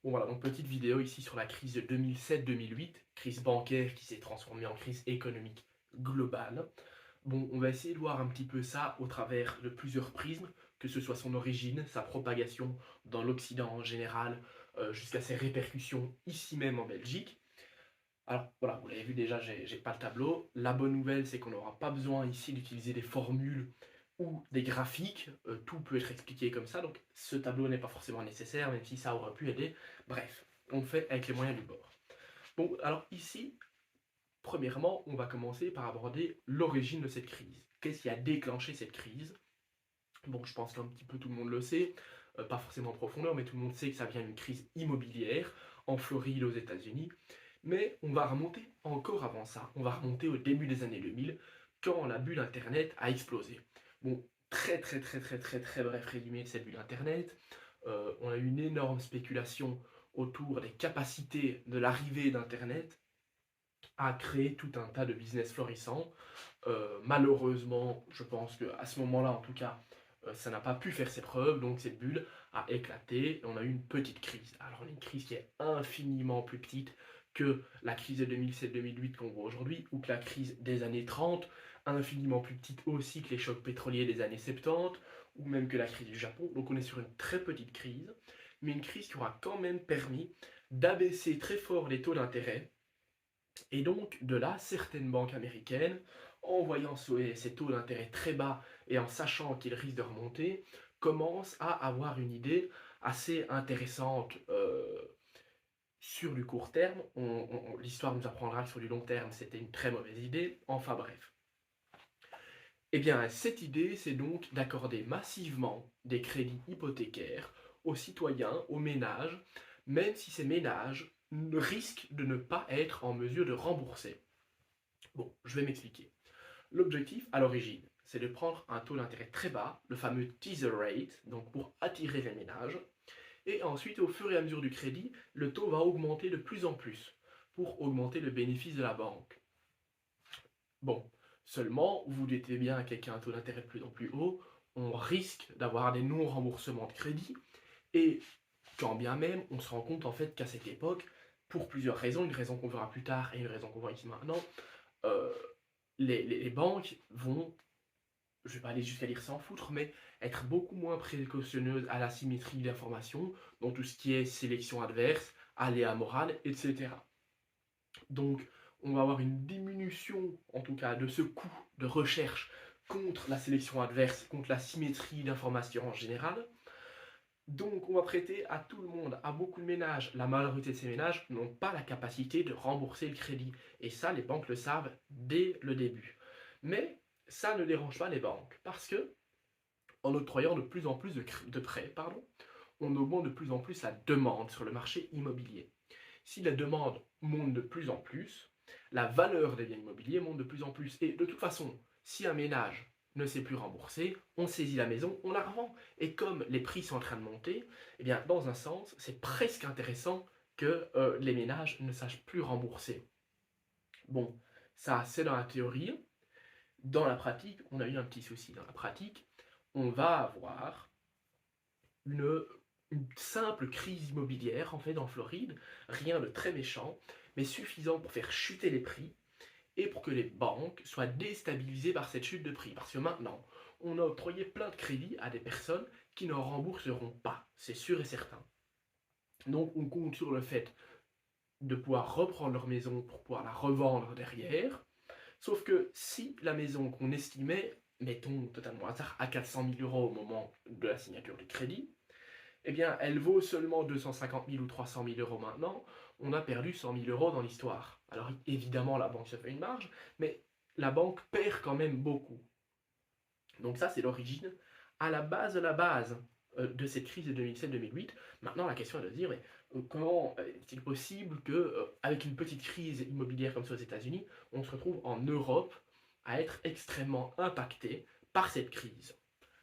Bon voilà, donc petite vidéo ici sur la crise de 2007-2008, crise bancaire qui s'est transformée en crise économique globale. Bon, on va essayer de voir un petit peu ça au travers de plusieurs prismes, que ce soit son origine, sa propagation dans l'Occident en général, jusqu'à ses répercussions ici même en Belgique. Alors voilà, vous l'avez vu déjà, j'ai pas le tableau. La bonne nouvelle, c'est qu'on n'aura pas besoin ici d'utiliser des formules ou des graphiques. Tout peut être expliqué comme ça, donc ce tableau n'est pas forcément nécessaire, même si ça aurait pu aider. Bref, on fait avec les moyens du bord. Bon, alors ici, premièrement, on va commencer par aborder l'origine de cette crise. Qu'est-ce qui a déclenché cette crise? Bon, je pense qu'un petit peu tout le monde le sait, pas forcément en profondeur, mais tout le monde sait que ça vient d'une crise immobilière en Floride aux États-Unis. Mais on va remonter encore avant ça, on va remonter au début des années 2000, quand la bulle Internet a explosé. Bon, très bref résumé de cette bulle Internet. On a eu une énorme spéculation autour des capacités de l'arrivée d'Internet à créer tout un tas de business florissants. Malheureusement, je pense qu'à ce moment-là, en tout cas, ça n'a pas pu faire ses preuves, donc cette bulle a éclaté et on a eu une petite crise. Alors une crise qui est infiniment plus petite que la crise de 2007-2008 qu'on voit aujourd'hui, ou que la crise des années 30, infiniment plus petite aussi que les chocs pétroliers des années 70, ou même que la crise du Japon. Donc on est sur une très petite crise, mais une crise qui aura quand même permis d'abaisser très fort les taux d'intérêt. Et donc, de là, certaines banques américaines, en voyant ces taux d'intérêt très bas et en sachant qu'ils risquent de remonter, commencent à avoir une idée assez intéressante sur du court terme. L'histoire nous apprendra que sur du long terme, c'était une très mauvaise idée. Enfin bref. Eh bien, cette idée, c'est donc d'accorder massivement des crédits hypothécaires aux citoyens, aux ménages, même si ces ménages risquent de ne pas être en mesure de rembourser. Bon, je vais m'expliquer. L'objectif, à l'origine, c'est de prendre un taux d'intérêt très bas, le fameux teaser rate, donc pour attirer les ménages, et ensuite, au fur et à mesure du crédit, le taux va augmenter de plus en plus pour augmenter le bénéfice de la banque. Bon, seulement, vous doutez bien qu'avec un taux d'intérêt de plus en plus haut, on risque d'avoir des non-remboursements de crédit, et quand bien même, on se rend compte en fait qu'à cette époque, pour plusieurs raisons, une raison qu'on verra plus tard et une raison qu'on voit ici maintenant, euh, les banques vont, je ne vais pas aller jusqu'à dire s'en foutre, mais être beaucoup moins précautionneuses à la symétrie d'information, dans tout ce qui est sélection adverse, aléa morale, etc. Donc, on va avoir une diminution, en tout cas, de ce coût de recherche contre la sélection adverse, contre la symétrie d'information en général. Donc, on va prêter à tout le monde, à beaucoup de ménages. La majorité de ces ménages n'ont pas la capacité de rembourser le crédit. Et ça, les banques le savent dès le début. Mais ça ne dérange pas les banques, parce que, en octroyant de plus en plus de prêts, on augmente de plus en plus la demande sur le marché immobilier. Si la demande monte de plus en plus, la valeur des biens immobiliers monte de plus en plus. Et de toute façon, si un ménage ne sait plus rembourser, on saisit la maison, on la revend. Et comme les prix sont en train de monter, eh bien, dans un sens, c'est presque intéressant que les ménages ne sachent plus rembourser. Bon, ça c'est dans la théorie. Dans la pratique, on a eu un petit souci. Dans la pratique, on va avoir une, une simple crise immobilière en fait en Floride, rien de très méchant, mais suffisant pour faire chuter les prix et pour que les banques soient déstabilisées par cette chute de prix. Parce que maintenant, on a octroyé plein de crédits à des personnes qui ne rembourseront pas, c'est sûr et certain. Donc on compte sur le fait de pouvoir reprendre leur maison pour pouvoir la revendre derrière. Sauf que si la maison qu'on estimait, mettons totalement hasard, à 400 000 euros au moment de la signature du crédit, eh bien, elle vaut seulement 250 000 ou 300 000 euros maintenant, on a perdu 100 000 euros dans l'histoire. Alors évidemment, la banque se fait une marge, mais la banque perd quand même beaucoup. Donc ça, c'est l'origine, à la base de la base de cette crise de 2007-2008. Maintenant, la question est de se dire, mais, comment est-il possible que, avec une petite crise immobilière comme ça aux États-Unis, on se retrouve en Europe à être extrêmement impacté par cette crise?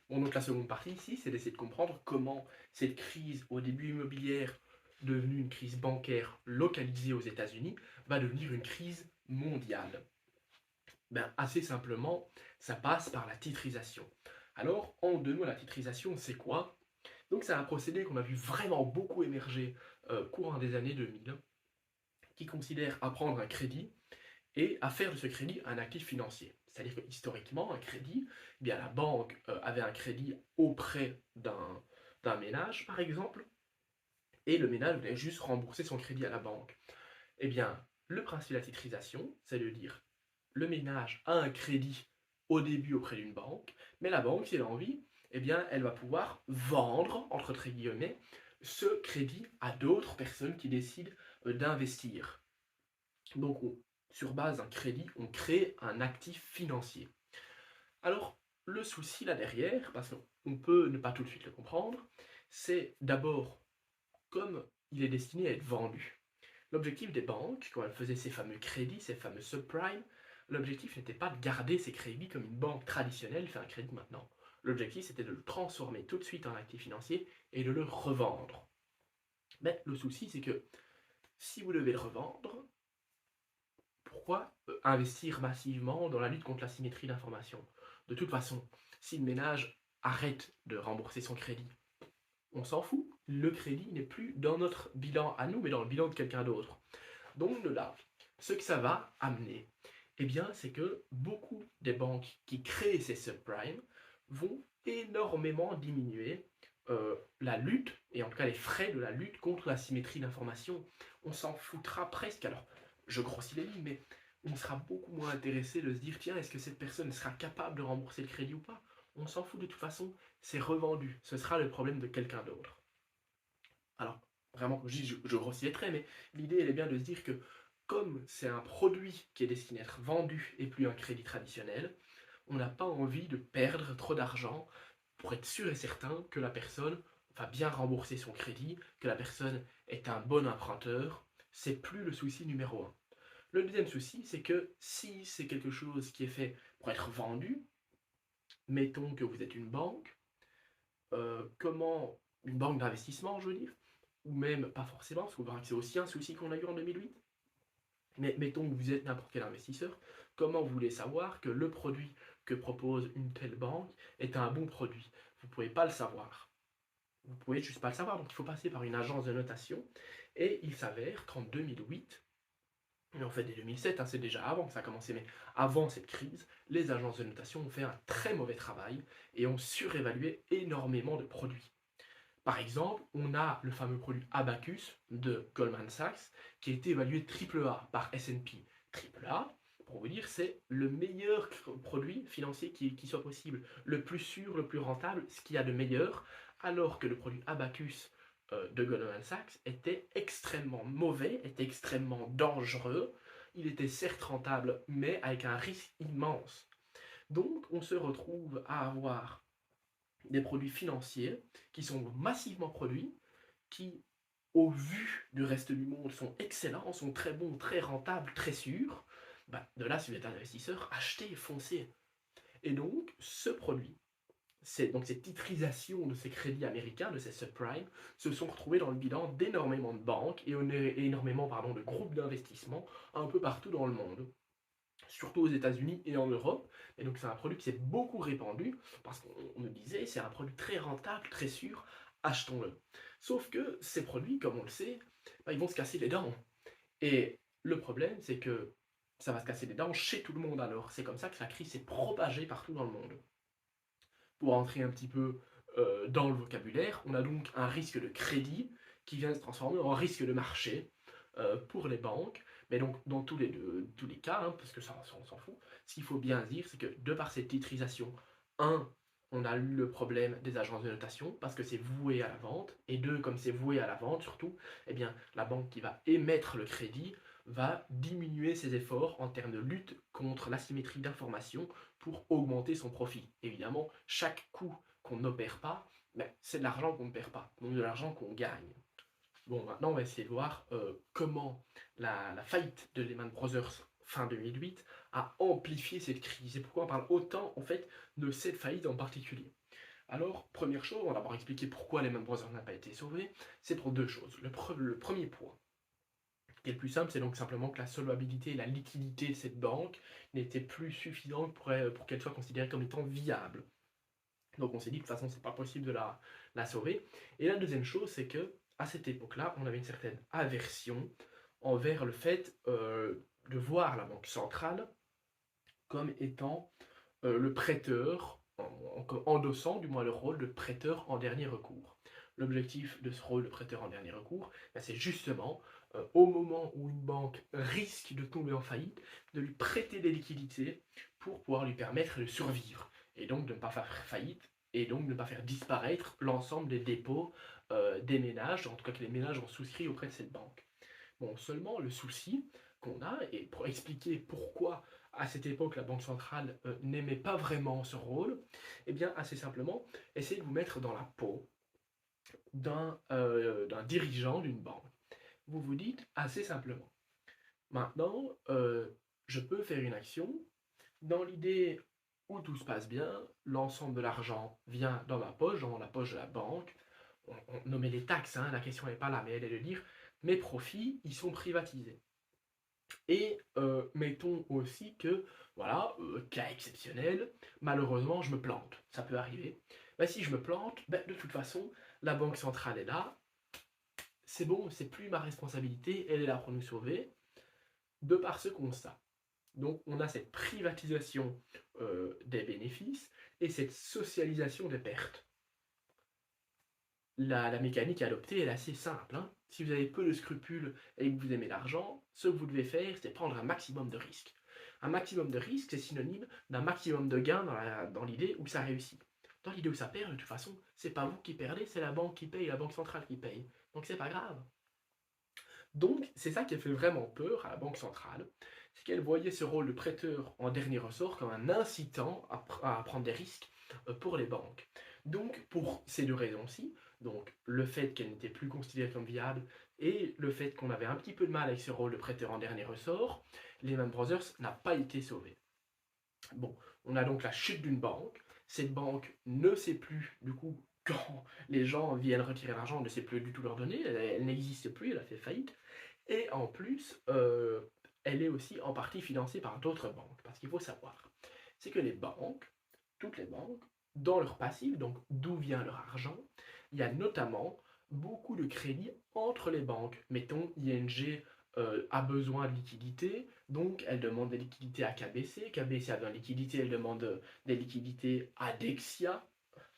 Bon, donc la seconde partie ici, c'est d'essayer de comprendre comment cette crise au début immobilière, devenue une crise bancaire localisée aux États-Unis, va devenir une crise mondiale. Ben, assez simplement, ça passe par la titrisation. Alors, en deux mots, la titrisation, c'est quoi? Donc c'est un procédé qu'on a vu vraiment beaucoup émerger courant des années 2000, qui considère à prendre un crédit et à faire de ce crédit un actif financier. C'est-à-dire que historiquement, un crédit, eh bien, la banque avait un crédit auprès d'un ménage, par exemple, et le ménage venait juste rembourser son crédit à la banque. Eh bien, le principe de la titrisation, c'est de dire le ménage a un crédit au début auprès d'une banque, mais la banque, si elle a envie, eh bien, elle va pouvoir vendre, entre guillemets, ce crédit à d'autres personnes qui décident d'investir. Donc, sur base d'un crédit, on crée un actif financier. Alors, le souci là derrière, parce qu'on peut ne pas tout de suite le comprendre, c'est d'abord comme il est destiné à être vendu. L'objectif des banques, quand elles faisaient ces fameux crédits, ces fameux subprimes, l'objectif n'était pas de garder ces crédits comme une banque traditionnelle fait un crédit maintenant. L'objectif, c'était de le transformer tout de suite en actif financier et de le revendre. Mais le souci, c'est que si vous devez le revendre, pourquoi investir massivement dans la lutte contre la symétrie d'information? De toute façon, si le ménage arrête de rembourser son crédit, on s'en fout. Le crédit n'est plus dans notre bilan à nous, mais dans le bilan de quelqu'un d'autre. Donc de là, ce que ça va amener, eh bien, c'est que beaucoup des banques qui créent ces subprimes vont énormément diminuer la lutte, et en tout cas les frais de la lutte contre la symétrie d'information. On s'en foutra presque, alors je grossis les lignes, mais on sera beaucoup moins intéressé de se dire, tiens, est-ce que cette personne sera capable de rembourser le crédit ou pas? On s'en fout de toute façon, c'est revendu, ce sera le problème de quelqu'un d'autre. Alors, vraiment, je grossis les traits, mais l'idée, elle est bien de se dire que comme c'est un produit qui est destiné à être vendu et plus un crédit traditionnel, on n'a pas envie de perdre trop d'argent pour être sûr et certain que la personne va bien rembourser son crédit, que la personne est un bon emprunteur. C'est plus le souci numéro un. Le deuxième souci, c'est que si c'est quelque chose qui est fait pour être vendu, mettons que vous êtes une banque, comment une banque d'investissement, je veux dire, ou même pas forcément, parce qu'on verra que c'est aussi un souci qu'on a eu en 2008. Mais mettons que vous êtes n'importe quel investisseur, comment vous voulez savoir que le produit que propose une telle banque est un bon produit? Vous ne pouvez pas le savoir. Vous ne pouvez juste pas le savoir, donc il faut passer par une agence de notation. Et il s'avère qu'en 2008, et en fait dès 2007, hein, c'est déjà avant que ça a commencé, mais avant cette crise, les agences de notation ont fait un très mauvais travail et ont surévalué énormément de produits. Par exemple, on a le fameux produit Abacus de Goldman Sachs qui a été évalué AAA par S&P. AAA, pour vous dire, c'est le meilleur produit financier qui soit possible, le plus sûr, le plus rentable, ce qu'il y a de meilleur, alors que le produit Abacus de Goldman Sachs était extrêmement mauvais, était extrêmement dangereux. Il était certes rentable, mais avec un risque immense. Donc, on se retrouve à avoir des produits financiers qui sont massivement produits, qui, au vu du reste du monde, sont excellents, sont très bons, très rentables, très sûrs. De là, si vous êtes un investisseur, achetez, foncez. Et donc, ce produit, donc cette titrisation de ces crédits américains, de ces subprimes, se sont retrouvés dans le bilan d'énormément de banques et énormément de groupes d'investissement un peu partout dans le monde, surtout aux États-Unis et en Europe. Et donc c'est un produit qui s'est beaucoup répandu parce qu'on nous disait c'est un produit très rentable, très sûr, achetons-le. Sauf que ces produits, comme on le sait, ils vont se casser les dents. Et le problème, c'est que ça va se casser les dents chez tout le monde alors. C'est comme ça que la crise s'est propagée partout dans le monde. Pour entrer un petit peu dans le vocabulaire, on a donc un risque de crédit qui vient se transformer en risque de marché pour les banques. Mais donc, dans tous les cas, hein, parce que ça, on s'en fout, ce qu'il faut bien dire, c'est que de par cette titrisation, un, on a eu le problème des agences de notation, parce que c'est voué à la vente, et deux, comme c'est voué à la vente surtout, eh bien, la banque qui va émettre le crédit va diminuer ses efforts en termes de lutte contre l'asymétrie d'information pour augmenter son profit. Évidemment, chaque coût qu'on n'opère pas, c'est de l'argent qu'on ne perd pas, donc de l'argent qu'on gagne. Bon, maintenant, on va essayer de voir comment la faillite de Lehman Brothers fin 2008 a amplifié cette crise et pourquoi on parle autant en fait de cette faillite en particulier. Alors, première chose, on va d'abord expliquer pourquoi Lehman Brothers n'a pas été sauvé. C'est pour deux choses. Le premier point, qui est le plus simple, c'est donc simplement que la solvabilité et la liquidité de cette banque n'étaient plus suffisantes pour qu'elle soit considérée comme étant viable. Donc on s'est dit de toute façon c'est pas possible de la sauver. Et la deuxième chose c'est que à cette époque-là, on avait une certaine aversion envers le fait de voir la Banque centrale comme étant le prêteur, endossant du moins le rôle de prêteur en dernier recours. L'objectif de ce rôle de prêteur en dernier recours, ben, c'est justement, au moment où une banque risque de tomber en faillite, de lui prêter des liquidités pour pouvoir lui permettre de survivre, et donc de ne pas faire faillite, et donc de ne pas faire disparaître l'ensemble des dépôts des ménages, en tout cas que les ménages ont souscrit auprès de cette banque. Bon, seulement le souci qu'on a, et pour expliquer pourquoi à cette époque la Banque centrale n'aimait pas vraiment ce rôle, eh bien assez simplement, essayez de vous mettre dans la peau d'un dirigeant d'une banque. Vous vous dites assez simplement, maintenant, je peux faire une action, dans l'idée où tout se passe bien, l'ensemble de l'argent vient dans ma poche, dans la poche de la banque, on nommait les taxes, hein, la question n'est pas là, mais elle est de dire, mes profits, ils sont privatisés. Et mettons aussi que, voilà, cas exceptionnel, malheureusement je me plante, ça peut arriver. Ben, si je me plante, ben, de toute façon, la Banque centrale est là, c'est bon, c'est plus ma responsabilité, elle est là pour nous sauver, de par ce constat. Donc on a cette privatisation des bénéfices et cette socialisation des pertes. La mécanique adoptée est assez simple, hein. Si vous avez peu de scrupules et que vous aimez l'argent, ce que vous devez faire, c'est prendre un maximum de risques. Un maximum de risques, c'est synonyme d'un maximum de gains dans l'idée où ça réussit. Dans l'idée où ça perd, de toute façon, c'est pas vous qui perdez, c'est la banque qui paye, la banque centrale qui paye. Donc c'est pas grave. Donc c'est ça qui a fait vraiment peur à la banque centrale, c'est qu'elle voyait ce rôle de prêteur en dernier ressort comme un incitant à prendre des risques pour les banques. Donc pour ces deux raisons-ci, donc le fait qu'elle n'était plus considérée comme viable et le fait qu'on avait un petit peu de mal avec ce rôle de prêteur en dernier ressort, Lehman Brothers n'a pas été sauvé. Bon, on a donc la chute d'une banque. Cette banque ne sait plus, du coup, quand les gens viennent retirer l'argent, on ne sait plus du tout leur donner. Elle n'existe plus, elle a fait faillite. Et en plus, elle est aussi en partie financée par d'autres banques. Parce qu'il faut savoir, c'est que les banques, toutes les banques, dans leur passif, donc d'où vient leur argent, il y a notamment beaucoup de crédits entre les banques. Mettons, ING a besoin de liquidités, donc elle demande des liquidités à KBC. KBC a besoin de liquidités, elle demande des liquidités à Dexia,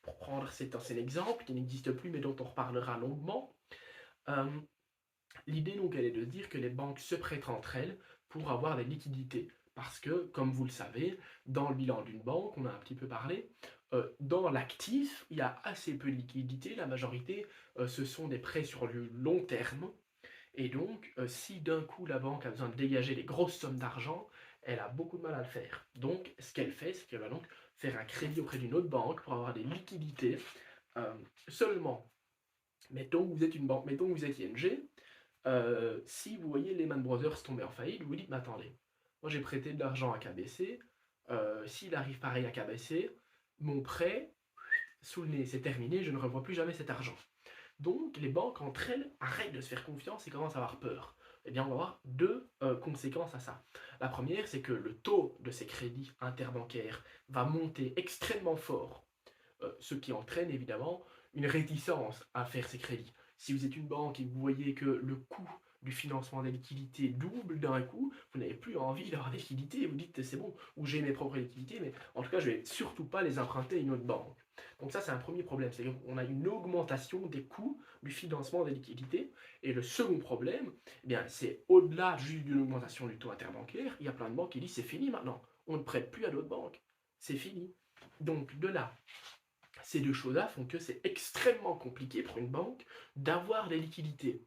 pour prendre cet ancien exemple, qui n'existe plus mais dont on reparlera longuement. Euh, L'idée donc elle est de dire que les banques se prêtent entre elles pour avoir des liquidités. Parce que, comme vous le savez, dans le bilan d'une banque, on a un petit peu parlé, dans l'actif, il y a assez peu de liquidités. La majorité, ce sont des prêts sur le long terme. Et donc, si d'un coup la banque a besoin de dégager des grosses sommes d'argent, elle a beaucoup de mal à le faire. Donc, ce qu'elle fait, c'est qu'elle va donc faire un crédit auprès d'une autre banque pour avoir des liquidités. Seulement, mettons que vous êtes une banque, mettons que vous êtes ING, si vous voyez Lehman Brothers tomber en faillite, vous vous dites, mais attendez, moi j'ai prêté de l'argent à KBC, s'il arrive pareil à KBC, mon prêt, sous le nez, c'est terminé, je ne revois plus jamais cet argent. Donc les banques entre elles arrêtent de se faire confiance et commencent à avoir peur. Eh bien on va avoir deux conséquences à ça. La première, c'est que le taux de ces crédits interbancaires va monter extrêmement fort, ce qui entraîne évidemment une réticence à faire ces crédits. Si vous êtes une banque et que vous voyez que le coût du financement des liquidités double d'un coup, vous n'avez plus envie d'avoir des liquidités, vous dites c'est bon, ou j'ai mes propres liquidités, mais en tout cas je ne vais surtout pas les emprunter à une autre banque. Donc ça c'est un premier problème, c'est qu'on a une augmentation des coûts du financement des liquidités. Et le second problème, eh bien, c'est au-delà juste d'une augmentation du taux interbancaire, il y a plein de banques qui disent c'est fini maintenant, on ne prête plus à d'autres banques, c'est fini. Donc de là, ces deux choses-là font que c'est extrêmement compliqué pour une banque d'avoir des liquidités.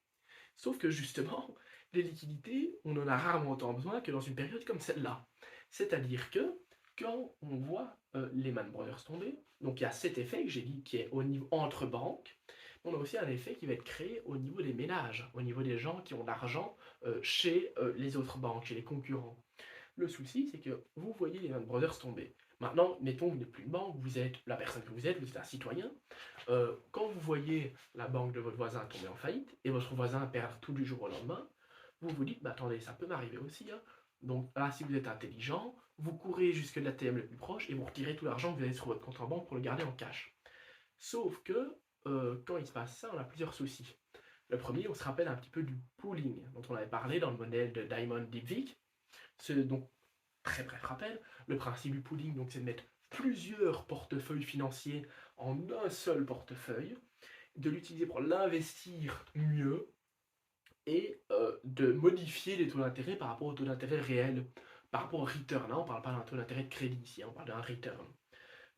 Sauf que justement, les liquidités, on en a rarement autant besoin que dans une période comme celle-là. C'est-à-dire que quand on voit Lehman Brothers tomber, donc il y a cet effet que j'ai dit qui est au niveau entre banques, on a aussi un effet qui va être créé au niveau des ménages, au niveau des gens qui ont l'argent chez les autres banques, chez les concurrents. Le souci, c'est que vous voyez Lehman Brothers tomber. Maintenant, mettons que vous n'êtes plus une banque, vous êtes la personne que vous êtes un citoyen. Quand vous voyez la banque de votre voisin tomber en faillite et votre voisin perdre tout du jour au lendemain, vous vous dites, bah, attendez, ça peut m'arriver aussi, hein. Donc là, si vous êtes intelligent, vous courez jusque l'ATM le plus proche et vous retirez tout l'argent que vous avez sur votre compte en banque pour le garder en cash. Sauf que quand il se passe ça, on a plusieurs soucis. Le premier, on se rappelle un petit peu du pooling dont on avait parlé dans le modèle de Diamond Dybvig. Donc, très bref rappel, le principe du pooling, donc, c'est de mettre plusieurs portefeuilles financiers en un seul portefeuille, de l'utiliser pour l'investir mieux et de modifier les taux d'intérêt par rapport au taux d'intérêt réel, par rapport au return. Hein, on ne parle pas d'un taux d'intérêt de crédit ici, on parle d'un return.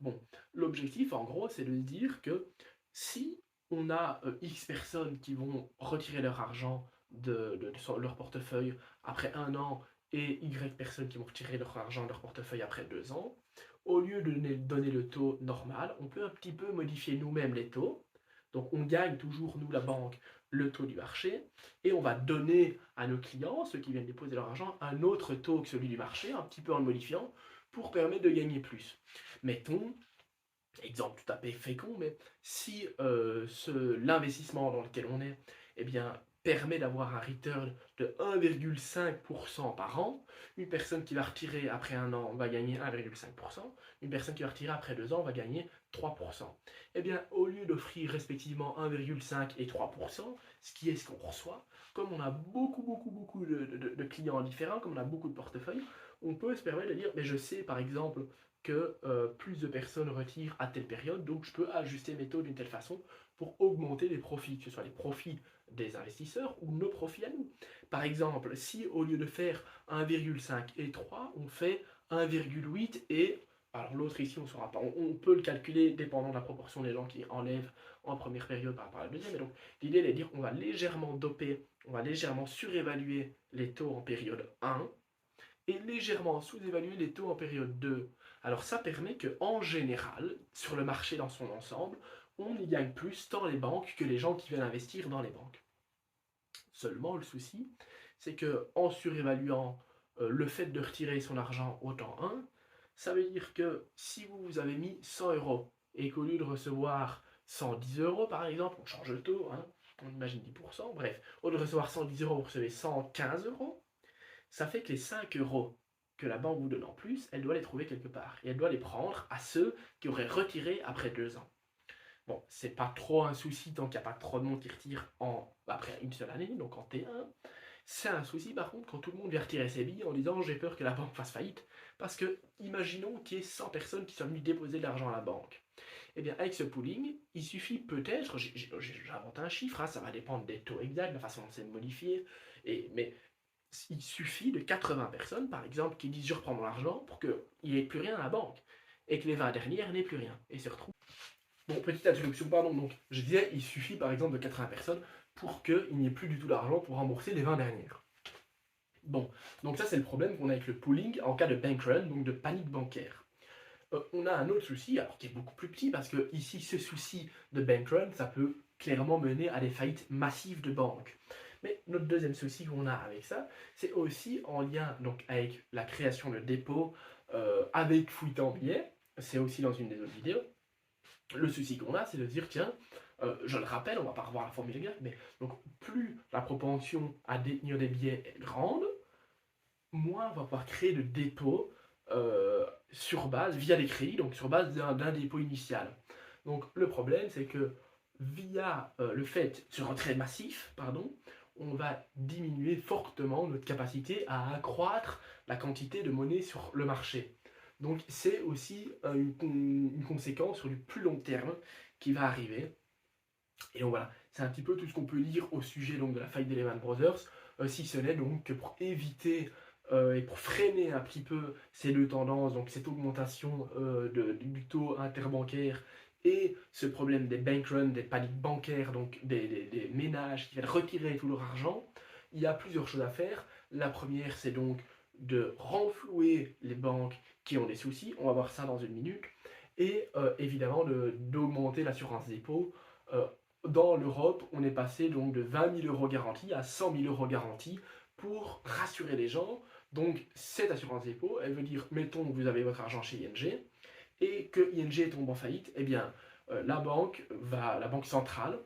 Bon, l'objectif en gros, c'est de se dire que si on a X personnes qui vont retirer leur argent de leur portefeuille après 1 an et Y personnes qui vont retirer leur argent de leur portefeuille après 2 ans, au lieu de donner le taux normal, on peut un petit peu modifier nous-mêmes les taux. Donc on gagne toujours, nous, la banque, le taux du marché, et on va donner à nos clients, ceux qui viennent déposer leur argent, un autre taux que celui du marché, un petit peu en le modifiant, pour permettre de gagner plus. Mettons, exemple tout à fait fécond, mais si l'investissement dans lequel on est, eh bien, permet d'avoir un return de 1,5% par an, une personne qui va retirer après 1 an va gagner 1,5%, une personne qui va retirer après 2 ans va gagner 3%. Eh bien, au lieu d'offrir respectivement 1,5 et 3%, ce qu'on reçoit, comme on a beaucoup de clients différents, comme on a beaucoup de portefeuilles, on peut se permettre de dire, mais je sais par exemple que plus de personnes retirent à telle période, donc je peux ajuster mes taux d'une telle façon pour augmenter les profits, que ce soit les profits des investisseurs ou nos profits à nous. Par exemple, si au lieu de faire 1,5 et 3, on fait 1,8 et... Alors l'autre ici, on ne saura pas, on peut le calculer dépendant de la proportion des gens qui enlèvent en première période par rapport à la deuxième. Et donc l'idée est de dire qu'on va légèrement doper, on va légèrement surévaluer les taux en période 1 et légèrement sous-évaluer les taux en période 2. Alors ça permet que, en général, sur le marché dans son ensemble, on y gagne plus tant les banques que les gens qui viennent investir dans les banques. Seulement, le souci, c'est que en surévaluant le fait de retirer son argent au temps 1, ça veut dire que si vous avez mis 100 euros et qu'au lieu de recevoir 110 euros par exemple, on change le taux, hein, on imagine 10%, bref, au lieu de recevoir 110 euros, vous recevez 115 euros, ça fait que les 5 euros que la banque vous donne en plus, elle doit les trouver quelque part. Et elle doit les prendre à ceux qui auraient retiré après 2 ans. Bon, c'est pas trop un souci tant qu'il n'y a pas trop de monde qui retire après une seule année, donc en T1. C'est un souci par contre quand tout le monde vient retirer ses billes en disant j'ai peur que la banque fasse faillite. Parce que imaginons qu'il y ait 100 personnes qui sont venues déposer de l'argent à la banque. Eh bien avec ce pooling, il suffit peut-être, j'invente un chiffre, hein, ça va dépendre des taux exacts, de la façon dont c'est modifié, mais il suffit de 80 personnes, par exemple, qui disent je reprends mon argent pour qu'il n'y ait plus rien à la banque et que les 20 dernières n'aient plus rien et se retrouvent. Bon, petite interruption, pardon. Donc, je disais, il suffit par exemple de 80 personnes pour qu'il n'y ait plus du tout d'argent pour rembourser les 20 dernières. Bon, donc ça c'est le problème qu'on a avec le pooling en cas de bank run, donc de panique bancaire. On a un autre souci, alors qui est beaucoup plus petit, parce que ici, ce souci de bank run, ça peut clairement mener à des faillites massives de banques. Mais notre deuxième souci qu'on a avec ça, c'est aussi en lien donc, avec la création de dépôts avec fouillis en billets. C'est aussi dans une des autres vidéos. Le souci qu'on a, c'est de dire, tiens, je le rappelle, on va pas revoir la formule exacte, mais donc plus la propension à détenir des billets est grande, moins on va pouvoir créer de dépôts sur base, via des crédits, donc sur base d'un dépôt initial. Donc le problème, c'est que via le fait, ce retrait massif, pardon, on va diminuer fortement notre capacité à accroître la quantité de monnaie sur le marché. Donc c'est aussi une conséquence sur du plus long terme qui va arriver. Et donc voilà, c'est un petit peu tout ce qu'on peut lire au sujet donc, de la faillite des Lehman Brothers, si ce n'est donc que pour éviter et pour freiner un petit peu ces deux tendances, donc cette augmentation du taux interbancaire et ce problème des bank runs, des paniques bancaires, donc des ménages qui viennent retirer tout leur argent, il y a plusieurs choses à faire. La première, c'est donc de renflouer les banques qui ont des soucis, on va voir ça dans une minute, et évidemment d'augmenter l'assurance dépôt. Dans l'Europe, on est passé donc de 20 000 euros garantis à 100 000 euros garantis pour rassurer les gens. Donc cette assurance dépôt, elle veut dire, mettons que vous avez votre argent chez ING et que ING tombe en faillite, eh bien la banque centrale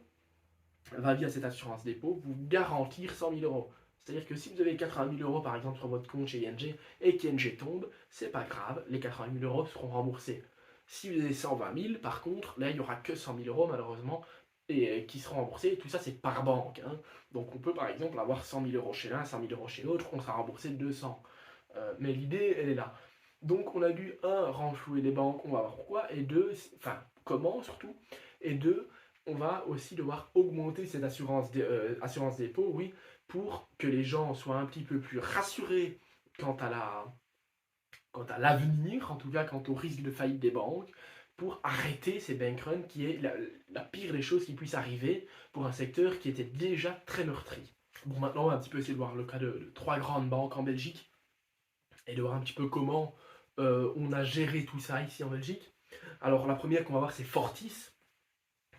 va via cette assurance dépôt vous garantir 100 000 euros. C'est-à-dire que si vous avez 80 000 euros par exemple sur votre compte chez ING et qu'ING tombe, c'est pas grave, les 80 000 euros seront remboursés. Si vous avez 120 000, par contre, là il n'y aura que 100 000 euros malheureusement et qui seront remboursés. Et tout ça, c'est par banque, hein. Donc on peut par exemple avoir 100 000 euros chez l'un, 100 000 euros chez l'autre, on sera remboursé de 200. Mais l'idée, elle est là. Donc on a dû, un, renflouer les banques, on va voir pourquoi, et deux, enfin, comment surtout, et deux, on va aussi devoir augmenter cette assurance dépôt, oui, pour que les gens soient un petit peu plus rassurés quant à l'avenir, en tout cas quant au risque de faillite des banques, pour arrêter ces bank runs qui est la pire des choses qui puisse arriver pour un secteur qui était déjà très meurtri. Bon, maintenant on va un petit peu essayer de voir le cas de trois grandes banques en Belgique et de voir un petit peu comment on a géré tout ça ici en Belgique. Alors la première qu'on va voir, c'est Fortis,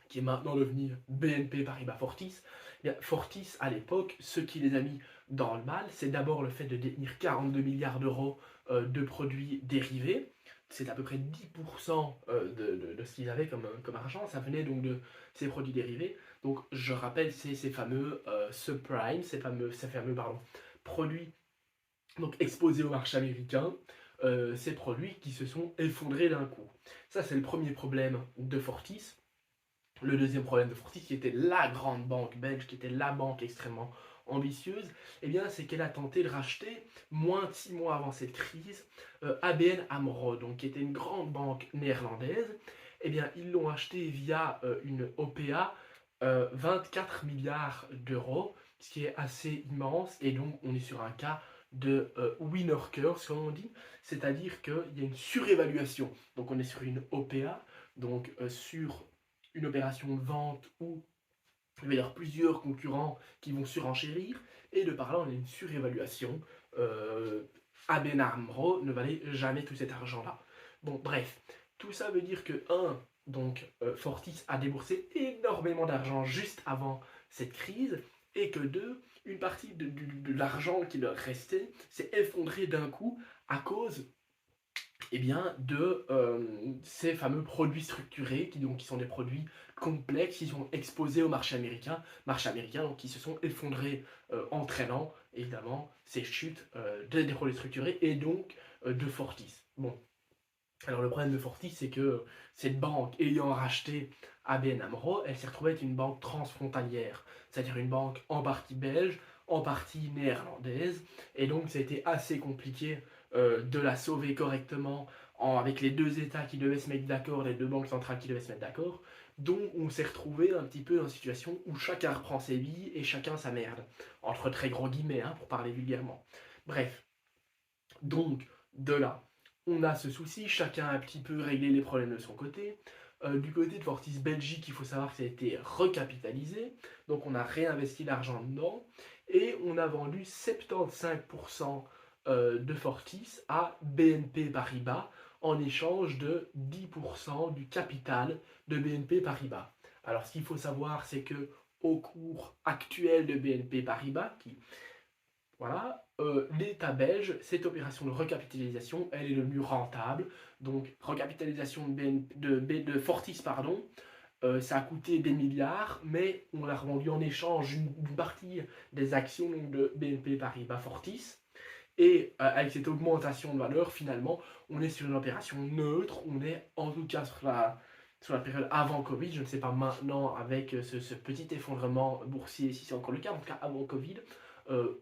qui est maintenant devenu BNP Paribas Fortis. Eh bien, Fortis, à l'époque, ce qui les a mis dans le mal, c'est d'abord le fait de détenir 42 milliards d'euros de produits dérivés. C'est à peu près 10% de ce qu'ils avaient comme argent. Ça venait donc de ces produits dérivés. Donc je rappelle, c'est ces fameux subprimes, ces fameux produits donc exposés au marché américain, ces produits qui se sont effondrés d'un coup. Ça, c'est le premier problème de Fortis. Le deuxième problème de Fortis, qui était la grande banque belge, qui était la banque extrêmement ambitieuse, eh bien, c'est qu'elle a tenté de racheter, moins de 6 mois avant cette crise, ABN AMRO, donc, qui était une grande banque néerlandaise. Eh bien, ils l'ont acheté via une OPA, 24 milliards d'euros, ce qui est assez immense, et donc on est sur un cas de winner curse, comme on dit, c'est-à-dire qu'il y a une surévaluation. Donc on est sur une OPA, donc sur une opération de vente où il va y avoir plusieurs concurrents qui vont surenchérir, et de par là, on a une surévaluation. ABN AMRO ne valait jamais tout cet argent-là. Bon, bref, tout ça veut dire que, donc Fortis a déboursé énormément d'argent juste avant cette crise, et que deux, une partie de l'argent qui leur restait s'est effondrée d'un coup à cause de ces fameux produits structurés, qui sont des produits complexes, qui sont exposés au marché américain donc, qui se sont effondrés, entraînant évidemment ces chutes des produits structurés et donc de Fortis. Bon, alors le problème de Fortis, c'est que cette banque ayant racheté ABN AMRO, elle s'est retrouvée être une banque transfrontalière, c'est-à-dire une banque en partie belge, en partie néerlandaise, et donc ça a été assez compliqué de la sauver correctement avec les deux États qui devaient se mettre d'accord, les deux banques centrales qui devaient se mettre d'accord. Donc on s'est retrouvé un petit peu dans une situation où chacun reprend ses billes et chacun sa merde, entre très gros guillemets, hein, pour parler vulgairement. Bref, donc de là, on a ce souci, chacun a un petit peu réglé les problèmes de son côté. Du côté de Fortis Belgique, il faut savoir que ça a été recapitalisé, donc on a réinvesti l'argent dedans, et on a vendu 75% de Fortis à BNP Paribas en échange de 10% du capital de BNP Paribas. Alors ce qu'il faut savoir, c'est que au cours actuel de BNP Paribas, voilà, l'État belge, cette opération de recapitalisation, elle est devenue rentable. Donc, recapitalisation de Fortis, pardon, ça a coûté des milliards, mais on l'a revendu en échange d'une partie des actions de BNP Paribas Fortis. Et avec cette augmentation de valeur, finalement, on est sur une opération neutre. On est en tout cas sur la période avant Covid. Je ne sais pas maintenant avec ce petit effondrement boursier si c'est encore le cas. En tout cas, avant Covid,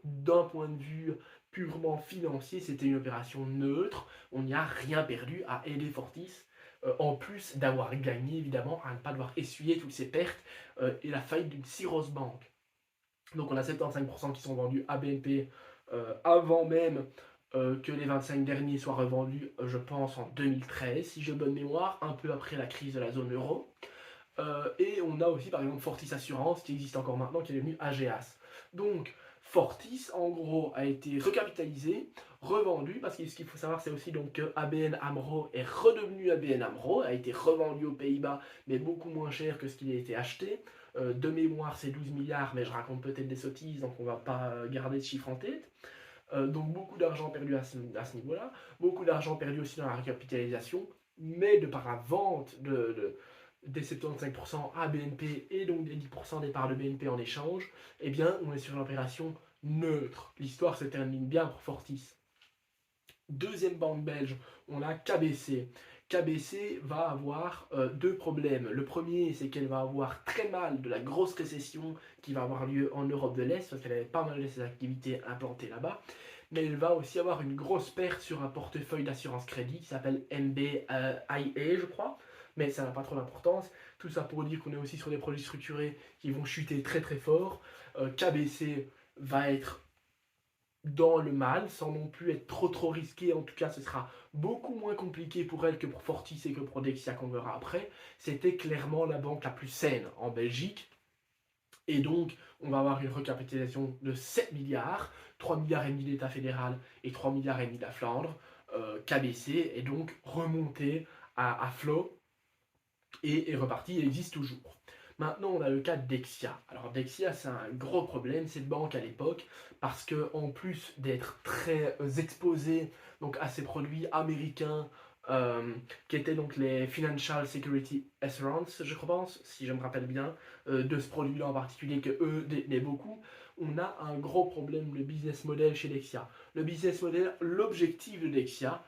d'un point de vue purement financier, c'était une opération neutre. On n'y a rien perdu à aider Fortis. En plus d'avoir gagné, évidemment, à ne pas devoir essuyer toutes ces pertes et la faillite d'une si grosse banque. Donc on a 75% qui sont vendus à BNP avant même que les 25 derniers soient revendus, je pense, en 2013, si j'ai bonne mémoire, un peu après la crise de la zone euro. Et on a aussi, par exemple, Fortis Assurance, qui existe encore maintenant, qui est devenu AGAS. Donc, Fortis, en gros, a été recapitalisé, revendu, parce que ce qu'il faut savoir, c'est aussi donc que ABN AMRO est redevenu ABN AMRO, a été revendu aux Pays-Bas, mais beaucoup moins cher que ce qu'il a été acheté. De mémoire, c'est 12 milliards, mais je raconte peut-être des sottises, donc on ne va pas garder ce chiffre en tête. Donc beaucoup d'argent perdu à ce niveau-là, beaucoup d'argent perdu aussi dans la recapitalisation, mais de par la vente des 75% à BNP et donc des 10% des parts de BNP en échange, eh bien on est sur une opération neutre. L'histoire se termine bien pour Fortis. Deuxième banque belge, on a KBC. KBC va avoir deux problèmes. Le premier, c'est qu'elle va avoir très mal de la grosse récession qui va avoir lieu en Europe de l'Est, parce qu'elle avait pas mal de ses activités implantées là-bas. Mais elle va aussi avoir une grosse perte sur un portefeuille d'assurance crédit qui s'appelle MBIA, je crois. Mais ça n'a pas trop d'importance. Tout ça pour dire qu'on est aussi sur des produits structurés qui vont chuter très très fort. KBC va être dans le mal, sans non plus être trop risqué. En tout cas, ce sera beaucoup moins compliqué pour elle que pour Fortis et que pour Dexia qu'on verra après. C'était clairement la banque la plus saine en Belgique. Et donc, on va avoir une recapitalisation de 7 milliards, 3 milliards et demi d'État fédéral et 3 milliards et demi de la Flandre. KBC est donc remonté à flot et est reparti et existe toujours. Maintenant, on a le cas de Dexia. Alors, Dexia, c'est un gros problème, cette banque à l'époque, parce que en plus d'être très exposée donc, à ces produits américains, qui étaient donc les Financial Security Assurance, je pense, si je me rappelle bien, de ce produit-là en particulier, que eux détenaient beaucoup, on a un gros problème de business model chez Dexia. Le business model, l'objectif de Dexia,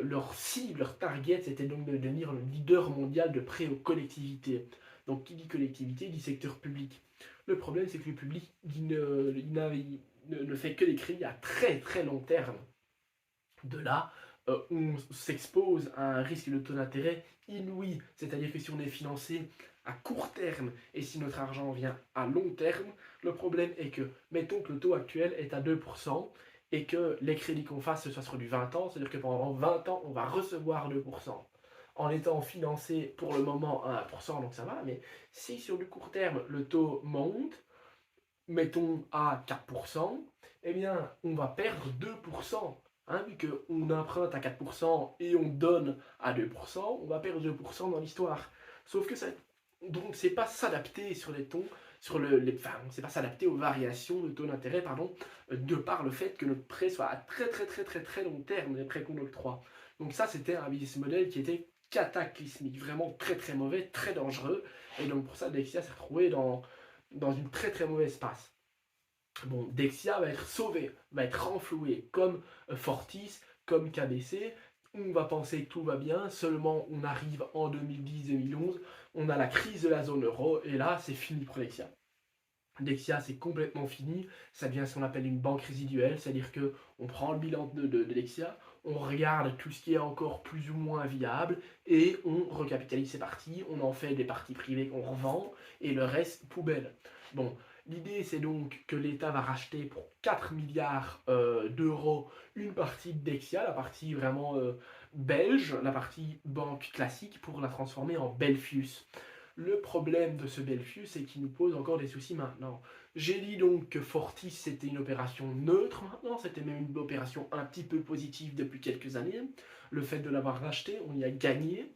leur cible, leur target, c'était donc de devenir le leader mondial de prêt aux collectivités. Donc qui dit collectivité, dit secteur public. Le problème, c'est que le public ne fait que des crédits à très très long terme. De là, on s'expose à un risque de taux d'intérêt inouï. C'est-à-dire que si on est financé à court terme et si notre argent vient à long terme, le problème est que, mettons que le taux actuel est à 2% et que les crédits qu'on fasse, ce soit sur du 20 ans, c'est-à-dire que pendant 20 ans, on va recevoir 2% en étant financé pour le moment à 1%, donc ça va, mais si sur du court terme, le taux monte, mettons à 4%, eh bien, on va perdre 2%. Hein, vu qu'on emprunte à 4% et on donne à 2%, on va perdre 2% dans l'histoire. Sauf que ça, donc c'est pas s'adapter sur les tons, enfin, c'est pas s'adapter aux variations de taux d'intérêt, pardon, de par le fait que notre prêt soit à très long terme, les prêts qu'on octroie. Donc ça, c'était un business model qui était cataclysmique, vraiment très mauvais, très dangereux. Et donc pour ça, Dexia s'est retrouvé dans une très mauvaise passe. Bon, Dexia va être sauvé, va être renfloué, comme Fortis, comme KBC. On va penser que tout va bien, seulement on arrive en 2010-2011, on a la crise de la zone euro, et là, c'est fini pour Dexia. Dexia, c'est complètement fini, ça devient ce qu'on appelle une banque résiduelle, c'est-à-dire que on prend le bilan de Dexia, on regarde tout ce qui est encore plus ou moins viable, et on recapitalise ces parties, on en fait des parties privées qu'on revend, et le reste, poubelle. Bon, l'idée, c'est donc que l'État va racheter pour 4 milliards d'euros une partie de Dexia, la partie vraiment belge, la partie banque classique, pour la transformer en Belfius. Le problème de ce Belfius, c'est qu'il nous pose encore des soucis maintenant. J'ai dit donc que Fortis, c'était une opération neutre maintenant, c'était même une opération un petit peu positive depuis quelques années. Le fait de l'avoir racheté, on y a gagné.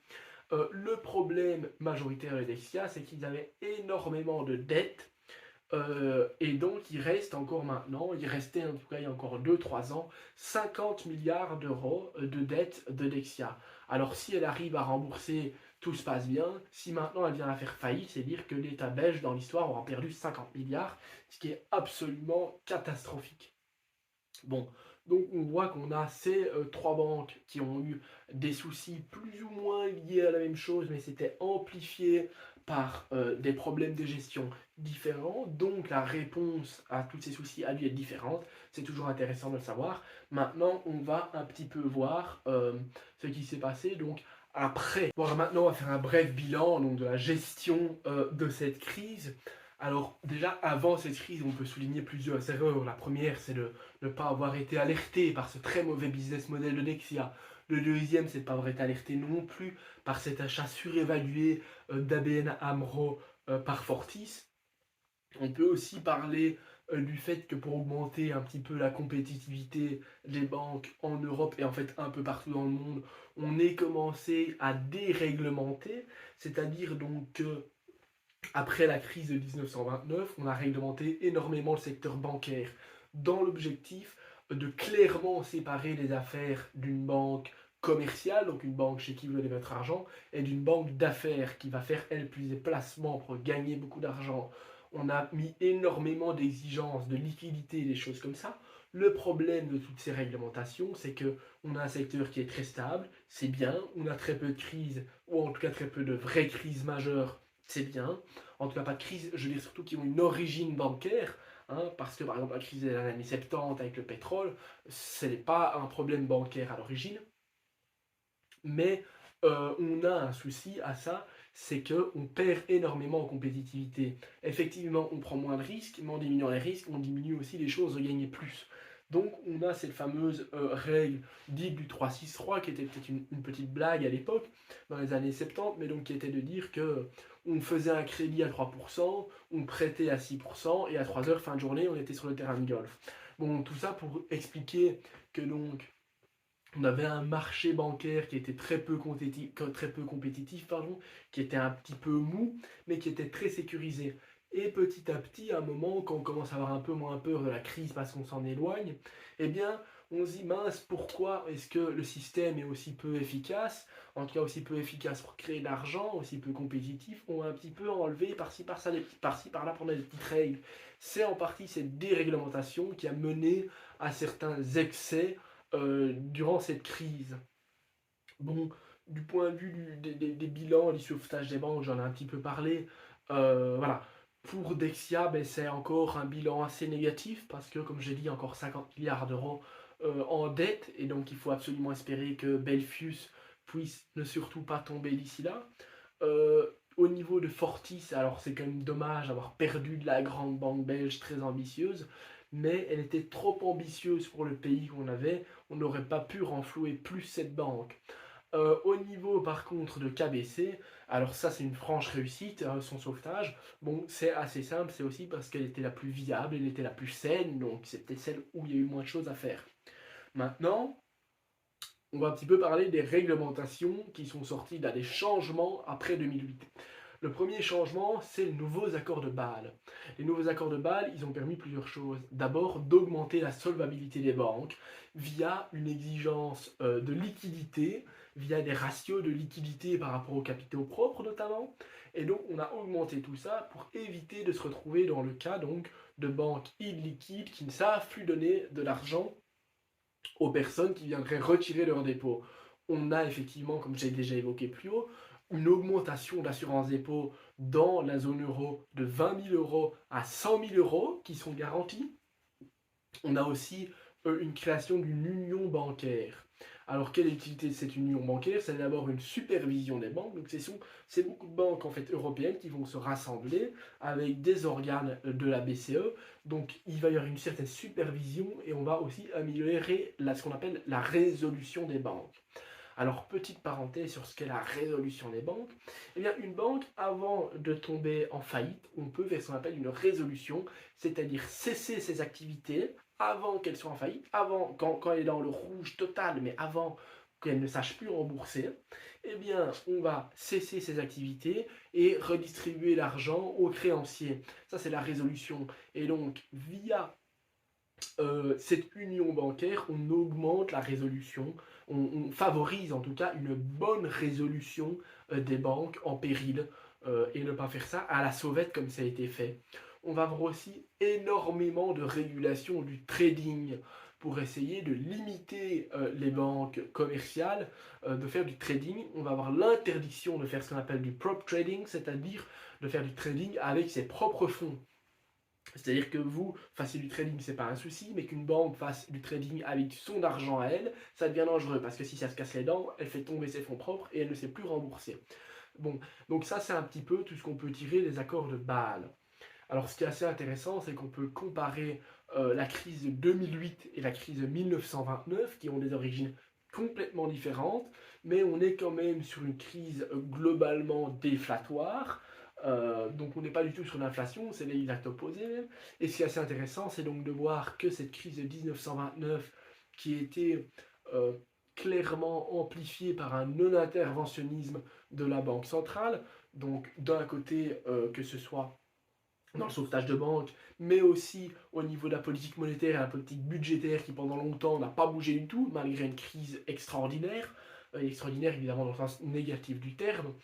Le problème majoritaire de Dexia, c'est qu'ils avaient énormément de dettes. Et donc, il reste encore maintenant, il restait en tout cas il y a encore 2-3 ans, 50 milliards d'euros de dettes de Dexia. Alors, si elle arrive à rembourser, tout se passe bien. Si maintenant elle vient à faire faillite, c'est dire que l'État belge dans l'histoire aura perdu 50 milliards, ce qui est absolument catastrophique. Bon, donc on voit qu'on a ces trois banques qui ont eu des soucis plus ou moins liés à la même chose, mais c'était amplifié par des problèmes de gestion différents. Donc la réponse à tous ces soucis a dû être différente. C'est toujours intéressant de le savoir. Maintenant, on va un petit peu voir ce qui s'est passé. Donc après, bon, maintenant, on va faire un bref bilan donc, de la gestion de cette crise. Alors déjà, avant cette crise, on peut souligner plusieurs erreurs. La première, c'est de ne pas avoir été alerté par ce très mauvais business model de Dexia. Le deuxième, c'est de ne pas avoir été alerté non plus par cet achat surévalué d'ABN AMRO par Fortis. On peut aussi parler du fait que pour augmenter un petit peu la compétitivité des banques en Europe et en fait un peu partout dans le monde, on ait commencé à déréglementer, c'est-à-dire donc que après la crise de 1929, on a réglementé énormément le secteur bancaire dans l'objectif de clairement séparer les affaires d'une banque commerciale, donc une banque chez qui vous allez mettre argent, et d'une banque d'affaires qui va faire elle plus des placements pour gagner beaucoup d'argent. On a mis énormément d'exigences de liquidité, des choses comme ça. Le problème de toutes ces réglementations, c'est que on a un secteur qui est très stable, c'est bien. On a très peu de crises, ou en tout cas très peu de vraies crises majeures, c'est bien. En tout cas, pas de crises, je veux dire surtout qui ont une origine bancaire, hein, parce que par exemple la crise des années 70 avec le pétrole, ce n'est pas un problème bancaire à l'origine, mais on a un souci à ça, c'est qu'on perd énormément en compétitivité. Effectivement, on prend moins de risques, mais en diminuant les risques, on diminue aussi les chances de gagner plus. Donc on a cette fameuse règle dite du 3-6-3, qui était peut-être une petite blague à l'époque, dans les années 70, mais donc qui était de dire que on faisait un crédit à 3%, on prêtait à 6%, et à 3 heures fin de journée, on était sur le terrain de golf. Bon, tout ça pour expliquer que donc on avait un marché bancaire qui était très peu compétitif, pardon, qui était un petit peu mou, mais qui était très sécurisé. Et petit à petit, à un moment, quand on commence à avoir un peu moins peur de la crise parce qu'on s'en éloigne, eh bien, on se dit, mince, pourquoi est-ce que le système est aussi peu efficace, en tout cas aussi peu efficace pour créer de l'argent, aussi peu compétitif, on va un petit peu enlever par-ci, par-ça, par-ci, par-là, pour des petites règles. C'est en partie cette déréglementation qui a mené à certains excès durant cette crise. Bon, du point de vue des bilans, du sauvetage des banques, j'en ai un petit peu parlé. Voilà. Pour Dexia, ben, c'est encore un bilan assez négatif parce que, comme j'ai dit, encore 50 milliards d'euros en dette. Et donc, il faut absolument espérer que Belfius puisse ne surtout pas tomber d'ici là. Au niveau de Fortis, alors c'est quand même dommage d'avoir perdu de la grande banque belge très ambitieuse, mais elle était trop ambitieuse pour le pays qu'on avait, on n'aurait pas pu renflouer plus cette banque. Au niveau par contre de KBC, alors ça c'est une franche réussite, son sauvetage. Bon, c'est assez simple, c'est aussi parce qu'elle était la plus viable, elle était la plus saine, donc c'était celle où il y a eu moins de choses à faire. Maintenant, on va un petit peu parler des réglementations qui sont sorties, là, des changements après 2008. Le premier changement, c'est les nouveaux accords de Bâle. Les nouveaux accords de Bâle, ils ont permis plusieurs choses. D'abord, d'augmenter la solvabilité des banques via une exigence de liquidité, via des ratios de liquidité par rapport aux capitaux propres notamment. Et donc, on a augmenté tout ça pour éviter de se retrouver dans le cas donc de banques illiquides qui ne savent plus donner de l'argent aux personnes qui viendraient retirer leur dépôt. On a effectivement, comme j'ai déjà évoqué plus haut, une augmentation d'assurance dépôt dans la zone euro de 20 000 euros à 100 000 euros qui sont garantis. On a aussi une création d'une union bancaire. Alors, quelle est l'utilité de cette union bancaire? C'est d'abord une supervision des banques. Donc, c'est beaucoup de banques en fait européennes qui vont se rassembler avec des organes de la BCE. Donc, il va y avoir une certaine supervision et on va aussi améliorer ce qu'on appelle la résolution des banques. Alors, petite parenthèse sur ce qu'est la résolution des banques. Eh bien, une banque, avant de tomber en faillite, on peut faire ce qu'on appelle une résolution, c'est-à-dire cesser ses activités avant qu'elle soit en faillite, avant, quand elle est dans le rouge total, mais avant qu'elle ne sache plus rembourser, eh bien, on va cesser ses activités et redistribuer l'argent aux créanciers. Ça, c'est la résolution. Et donc, via cette union bancaire, on augmente la résolution, on favorise en tout cas une bonne résolution des banques en péril et ne pas faire ça à la sauvette comme ça a été fait. On va avoir aussi énormément de régulation du trading pour essayer de limiter les banques commerciales de faire du trading. On va avoir l'interdiction de faire ce qu'on appelle du prop trading, c'est-à-dire de faire du trading avec ses propres fonds. C'est-à-dire que vous fassiez du trading, c'est pas un souci, mais qu'une banque fasse du trading avec son argent à elle, ça devient dangereux parce que si ça se casse les dents, elle fait tomber ses fonds propres et elle ne sait plus rembourser. Bon, donc ça c'est un petit peu tout ce qu'on peut tirer des accords de Bâle. Alors ce qui est assez intéressant, c'est qu'on peut comparer la crise de 2008 et la crise de 1929, qui ont des origines complètement différentes, mais on est quand même sur une crise globalement déflatoire. Donc on n'est pas du tout sur l'inflation, c'est l'exact opposé même. Et ce qui est assez intéressant, c'est donc de voir que cette crise de 1929, qui était euh, clairement amplifiée par un non-interventionnisme de la Banque centrale, donc d'un côté que ce soit dans le sauvetage de banques, mais aussi au niveau de la politique monétaire et la politique budgétaire qui pendant longtemps n'a pas bougé du tout, malgré une crise extraordinaire, extraordinaire évidemment dans le sens négatif du terme.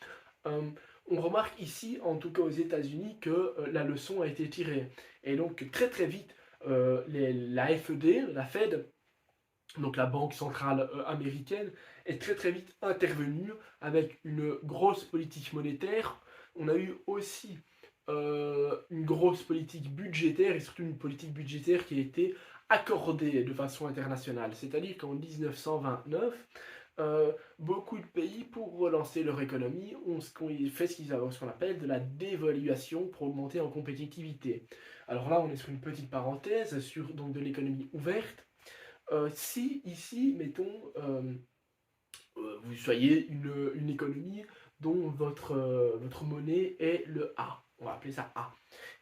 Euh, on remarque ici, en tout cas aux États-Unis, que la leçon a été tirée. Et donc très très vite, la FED, la Fed, donc la Banque centrale américaine, est très très vite intervenue avec une grosse politique monétaire. On a eu aussi une grosse politique budgétaire et surtout une politique budgétaire qui a été accordée de façon internationale. C'est-à-dire qu'en 1929, beaucoup de pays, pour relancer leur économie, ont fait ce qu'on appelle de la dévaluation pour augmenter en compétitivité. Alors là, on est sur une petite parenthèse sur donc, de l'économie ouverte. Si ici, mettons, vous soyez une économie dont votre monnaie est le A, on va appeler ça A,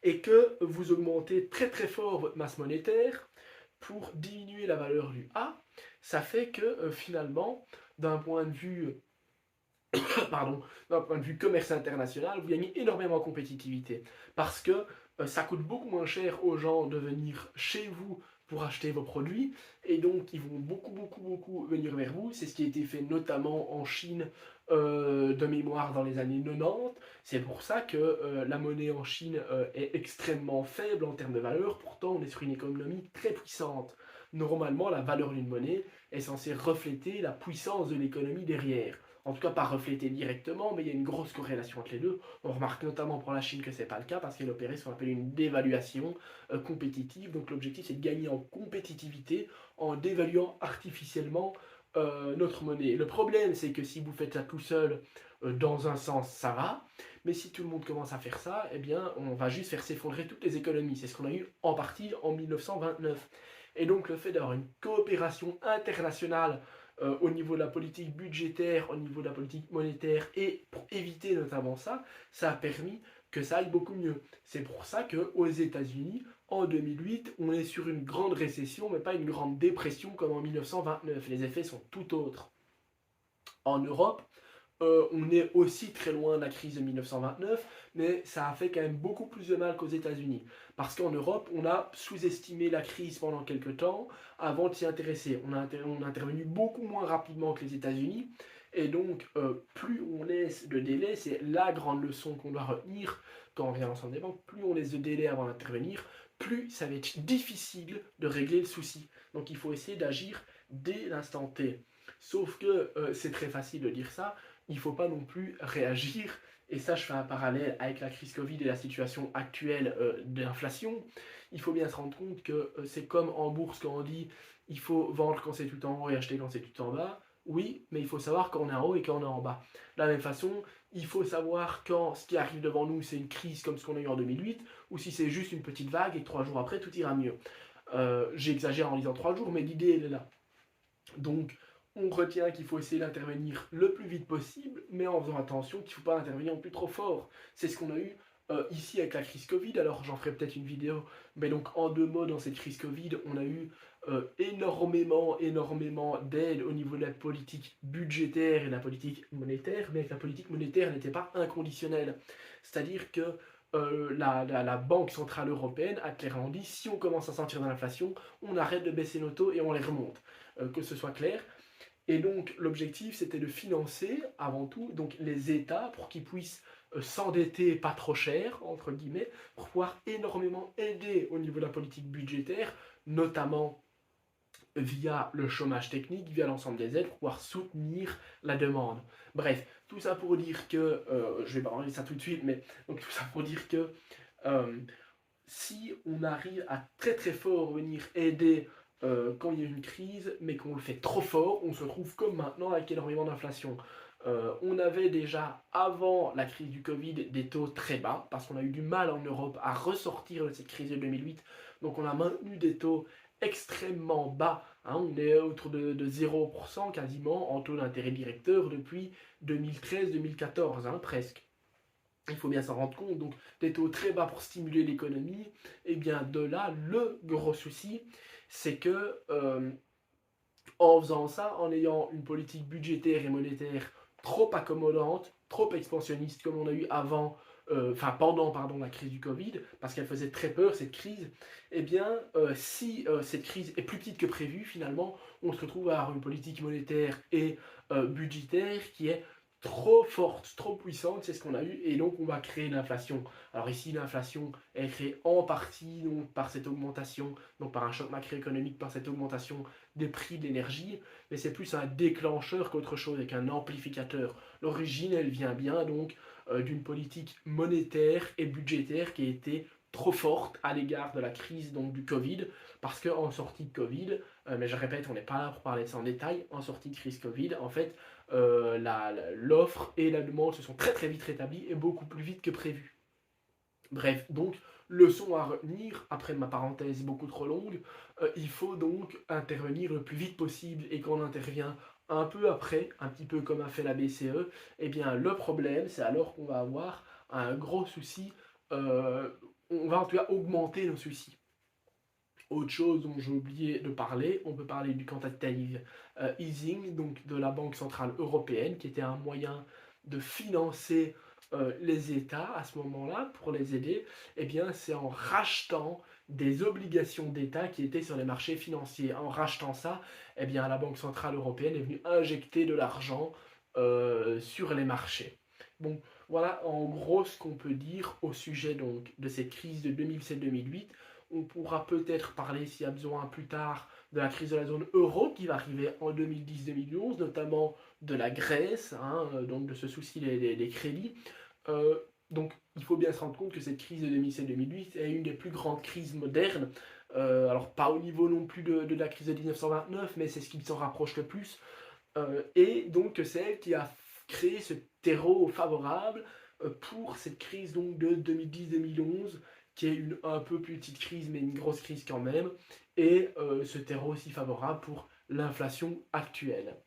et que vous augmentez très très fort votre masse monétaire pour diminuer la valeur du A, ça fait que finalement, d'un point de vue pardon, d'un point de vue commerce international, vous gagnez énormément en compétitivité. Parce que ça coûte beaucoup moins cher aux gens de venir chez vous pour acheter vos produits, et donc ils vont beaucoup venir vers vous. C'est ce qui a été fait notamment en Chine de mémoire dans les années 90. C'est pour ça que la monnaie en Chine est extrêmement faible en termes de valeur, pourtant on est sur une économie très puissante. Normalement, la valeur d'une monnaie est censée refléter la puissance de l'économie derrière. En tout cas pas reflété directement, mais il y a une grosse corrélation entre les deux. On remarque notamment pour la Chine que ce n'est pas le cas parce qu'elle opérait ce qu'on appelle une dévaluation compétitive. Donc l'objectif c'est de gagner en compétitivité en dévaluant artificiellement notre monnaie. Le problème c'est que si vous faites ça tout seul, dans un sens ça va, mais si tout le monde commence à faire ça, eh bien on va juste faire s'effondrer toutes les économies. C'est ce qu'on a eu en partie en 1929. Et donc le fait d'avoir une coopération internationale au niveau de la politique budgétaire, au niveau de la politique monétaire, et pour éviter notamment ça, ça a permis que ça aille beaucoup mieux. C'est pour ça qu'aux États-Unis, en 2008, on est sur une grande récession, mais pas une grande dépression comme en 1929. Les effets sont tout autres. En Europe, on est aussi très loin de la crise de 1929, mais ça a fait quand même beaucoup plus de mal qu'aux États-Unis. Parce qu'en Europe, on a sous-estimé la crise pendant quelques temps avant de s'y intéresser. On a intervenu beaucoup moins rapidement que les États-Unis. Et donc, plus on laisse de délai, c'est la grande leçon qu'on doit retenir quand on vient l'ensemble des banques, plus on laisse de délai avant d'intervenir, plus ça va être difficile de régler le souci. Donc il faut essayer d'agir dès l'instant T. Sauf que c'est très facile de dire ça, il ne faut pas non plus réagir, et ça je fais un parallèle avec la crise Covid et la situation actuelle d'inflation. Il faut bien se rendre compte que c'est comme en bourse quand on dit il faut vendre quand c'est tout en haut et acheter quand c'est tout en bas. Oui, mais il faut savoir quand on est en haut et quand on est en bas. De la même façon, il faut savoir quand ce qui arrive devant nous c'est une crise comme ce qu'on a eu en 2008, ou si c'est juste une petite vague et que 3 jours après tout ira mieux. J'exagère en disant 3 jours, mais l'idée elle est là. Donc on retient qu'il faut essayer d'intervenir le plus vite possible, mais en faisant attention qu'il ne faut pas intervenir non plus trop fort. C'est ce qu'on a eu ici avec la crise Covid, alors j'en ferai peut-être une vidéo, mais donc en 2 mots, dans cette crise Covid, on a eu énormément d'aide au niveau de la politique budgétaire et de la politique monétaire, mais que la politique monétaire n'était pas inconditionnelle. C'est-à-dire que la Banque Centrale Européenne a clairement dit, si on commence à sentir de l'inflation, on arrête de baisser nos taux et on les remonte. Que ce soit clair. Et donc l'objectif c'était de financer avant tout donc, les États pour qu'ils puissent s'endetter pas trop cher, entre guillemets, pour pouvoir énormément aider au niveau de la politique budgétaire, notamment via le chômage technique, via l'ensemble des aides, pour pouvoir soutenir la demande. Bref, tout ça pour dire que, je vais pas parler de ça tout de suite, mais donc tout ça pour dire que si on arrive à très très fort venir aider quand il y a une crise, mais qu'on le fait trop fort, on se retrouve comme maintenant avec énormément d'inflation. On avait déjà, avant la crise du Covid, des taux très bas, parce qu'on a eu du mal en Europe à ressortir de cette crise de 2008. Donc on a maintenu des taux extrêmement bas. Hein, on est autour de 0% quasiment en taux d'intérêt directeur depuis 2013-2014, hein, presque. Il faut bien s'en rendre compte, donc des taux très bas pour stimuler l'économie, et bien de là, le gros souci, c'est que en faisant ça, en ayant une politique budgétaire et monétaire trop accommodante, trop expansionniste comme on a eu avant, pendant pardon, la crise du Covid, parce qu'elle faisait très peur cette crise, eh bien si cette crise est plus petite que prévu, finalement, on se retrouve à avoir une politique monétaire et budgétaire qui est trop forte, trop puissante, c'est ce qu'on a eu, et donc on va créer l'inflation. Alors ici, l'inflation est créée en partie donc, par cette augmentation, donc par un choc macroéconomique, par cette augmentation des prix de l'énergie, mais c'est plus un déclencheur qu'autre chose, avec un amplificateur. L'origine, elle vient bien donc d'une politique monétaire et budgétaire qui a été trop forte à l'égard de la crise donc, du Covid, parce qu'en sortie de Covid, mais je répète, on n'est pas là pour parler de ça en détail, en sortie de crise Covid, en fait, l'offre et la demande se sont très très vite rétablies et beaucoup plus vite que prévu. Bref, donc, leçon à retenir, après ma parenthèse beaucoup trop longue, il faut donc intervenir le plus vite possible, et quand on intervient un peu après, un petit peu comme a fait la BCE, eh bien le problème c'est alors qu'on va avoir un gros souci, on va en tout cas augmenter nos soucis. Autre chose dont j'ai oublié de parler, on peut parler du quantitative easing, donc de la Banque Centrale Européenne, qui était un moyen de financer les États à ce moment-là, pour les aider. Eh bien, c'est en rachetant des obligations d'État qui étaient sur les marchés financiers. En rachetant ça, eh bien, la Banque Centrale Européenne est venue injecter de l'argent sur les marchés. Bon, voilà en gros ce qu'on peut dire au sujet donc, de cette crise de 2007-2008. On pourra peut-être parler, s'il y a besoin, plus tard de la crise de la zone euro qui va arriver en 2010-2011, notamment de la Grèce, hein, donc de ce souci des crédits. Euh, donc il faut bien se rendre compte que cette crise de 2007-2008 est une des plus grandes crises modernes. Alors pas au niveau non plus de la crise de 1929, mais c'est ce qui s'en rapproche le plus. Et donc c'est elle qui a créé ce terreau favorable pour cette crise donc, de 2010-2011, qui est une un peu plus petite crise, mais une grosse crise quand même, et ce terreau aussi favorable pour l'inflation actuelle.